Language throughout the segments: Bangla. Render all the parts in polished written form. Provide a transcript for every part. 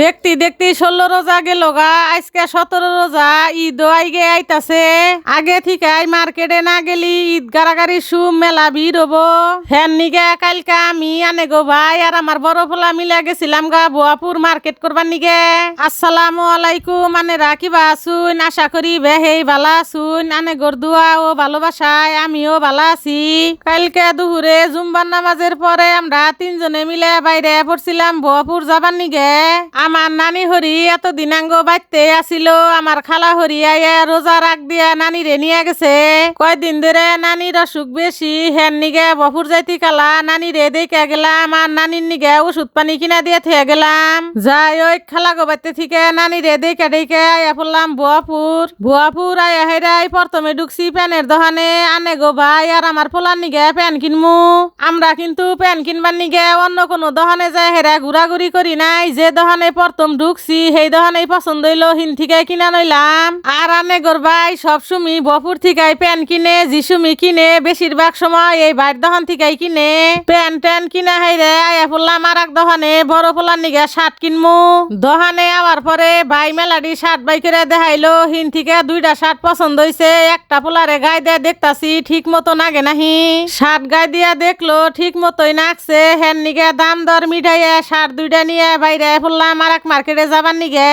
দেখতে দেখতে 16 রোজা গেল গা, আজকে 17 রোজা, ঈদ আইগে আইতাছে। আগে থেকে মার্কেটে না গেলি ঈদ গারাগারি সুম মেলা ভিড় হবো। হ্যান নিগে কালকা আমি আনে গো ভাই আর আমার বড় পোলা মিলে গেছিলাম গা বোয়াপুর মার্কেট করবার নিগে। আসসালামু আলাইকুম, আনে রাখিবা আসুন, আশা করি বেহেই ভালা আসুন। আনে গরদুয়া ও ভালোবাসায় আমিও ভালো আছি। কালকে দুপুরে জুম্বার নামাজের পরে আমরা তিনজনে মিলে বাইরে পড়ছিলাম বোয়াপুর যাবার নিগে। আমার নানি হরি এত দিনাঙ্গ বাইতে আসিল, আমার খালা হরি আইয়া রোজা রাখ দিয়া নানি রে নিয়ে গেছে। কয়দিন ধরে নানির অসুখ বেশি, হেন নিগে বপুর যাইতি কালা নানি রে দেখে গেলাম আর নানির নিগে ওষুধ পানি কিনা দিয়ে থেকে গেলাম। যাই ওই খালা গো বাইতে থেকে নানি রে দেখে দেখে আইয়া পড়লাম বুয়াপুর আইয়া হেরাই প্রথমে ঢুকছি প্যানের দোকানে। আনে গো ভাই আর আমার পোলার নিগে প্যান কিনমু। আমরা কিন্তু প্যান কিনবার নিগে অন্য কোনো দোকানে যায় হেরা ঘুরাঘুরি করি নাই। যে দোকানে প্রথম ঢুকছি সেই দোকানেই পছন্দ হইলো, হিন থেকে কিনা নইলাম। আর আনে গোর ভাই সবসময় বপুর থেকে প্যান কিনে, যিসুমি কিনে বেশিরভাগ সময় এই বাইর দোকান থেকে কিনে। প্যান ট্যান কিনা হাইরে আয়া পড়লাম আর এক দোকানে বড় পোলার নিগে শার্ট কিনমু। দোকানে আওয়ার পরে ভাই মেলাডি শার্ট বাই করে দেখাইলো, হিন থেকে দুইটা শার্ট পছন্দ হইছে। একটা পোলারে গায়ে দিয়ে দেখতাছি ঠিক মতো নাগে নাহি। শার্ট গায়ে দিয়া দেখলো ঠিক মতোই নাকছে, হেন নিগে দাম দর মিঠাইয়া শার্ট দুইটা নিয়ে বাইরে পড়লাম আর এক মার্কেটে যাবার নিগে।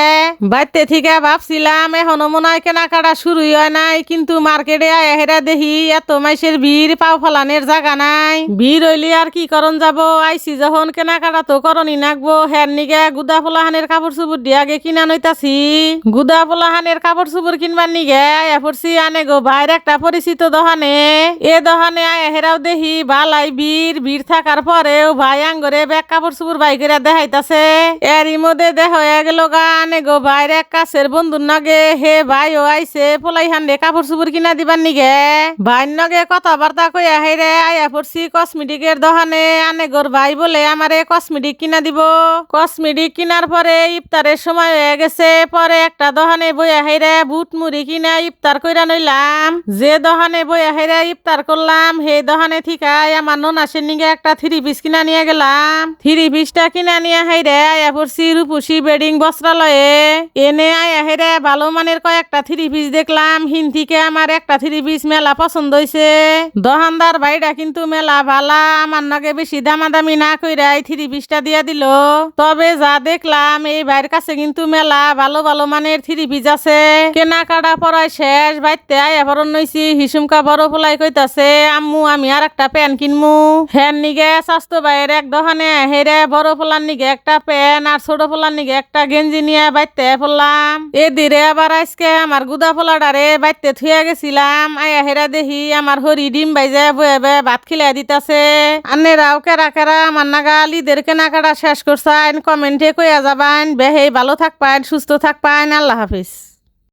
বাইতে থেকে ভাবছিলাম এখনো মনে হয় কেনাকাটা শুরুই হয় নাই, কিন্তু মার্কেটে আয়া হেরা দেখি এত মাইসের ভিড়, পাও ফলানের জায়গা নাই। ভিড় হইলে আর কি করন যাব, আইসি যখন কেনাকাটা তো করণই নাকবো। হের নিগে গুদা পোলাহানের কাপড় চুপুর দিয়ে আগে কিনা নইতাছি। গুদা পোলাহানের কাপড় চুপুর কিনবার নিগে আয়া পড়ছি আনে গো বাইরে একটা পরিচিত দোকানে। এ দোকানে আয়া হেরাও দেখি বালাই ভিড় থাকার পরেও ভাই আঙ্গরে ব্যাগ কাপড় চুপুর বাই করে দেখাইতাছে। এরই মধ্যে দেখ হয়ে গেল গা আনে গো বাইরে এক কাছের বন্ধুর নগে হে ভাই ও আইসে পোলাই হান্ডে কাপড় চুপুর কিনা দিবার নিগে। ভাইর নগে কথাবার্তা কইয়া হেরে আয়া পড়ছি কসমেটিকের দোকানে। আনে গোর ভাই বলে আমারে কসমেটিক কিনা দিব। কসমেটিক কিনার পরে ইফতারের সময় হয়ে গেছে। পরে একটা দোকানে বইয়া হেরে বুট মুড়ি কিনা ইফতার কইরা নইলাম। যে দোকানে বইয়া হেরে ইফতার করলাম সেই দোকানে ঠিকায় আমার ননাসের নিগে একটা 3 পিস কিনা নিয়ে গেলাম। 3 পিসটা কিনা নিয়ে হেরে আয়া পড়ছি রূপসী বেডিং বস্ত্রালয়ে। এনে আয়া হেরে ভালো মানের কয়েকটা 3 পিস দেখলাম। হিন থেকে আমার একটা 3 পিস মেলা পছন্দ হয়েছে। দোকানদার ভাইটা কিন্তু মেলা ভালা, আমার নাগে বেশি দামাদামি না কইরাই 3 পিসটা দিয়া দিল। তবে যা দেখলাম এই ভাইয়ের কাছে কিন্তু মেলা ভালো ভালো মানের 3 পিস আছে। কেনাকাটা পড়ায় শেষ, বাইতে আয়া পরন নইছি। হিসুমকা বড় পোলাই কইতাছে আম্মু আমি আর একটা প্যান কিনমু। হ্যান নিগে স্বাস্থ্য ভাইয়ের এক দোকানে হেরে বড় পোলার নিগে একটা প্যান আর ছোট পোলার নিগে একটা গেঞ্জি নিয়ে বাইতে পড়লাম। এদিরে আবার আজকে আমার গুদা পোলাটারে বাইতে থুয়ে গেছিলাম। আয়া হেরা দেখি আমার হরি ডিম বাইজে বয়ে ভাত খিলাই দিতাছে। আন্নেরাও কেরা কেরা আমার নাগা লিদের কেনাকাটা শেষ করছেন কমেন্টে কইয়া যাবেন। বেহেই ভালো থাকবেন, সুস্থ থাকবেন। আল্লাহ হাফিজ।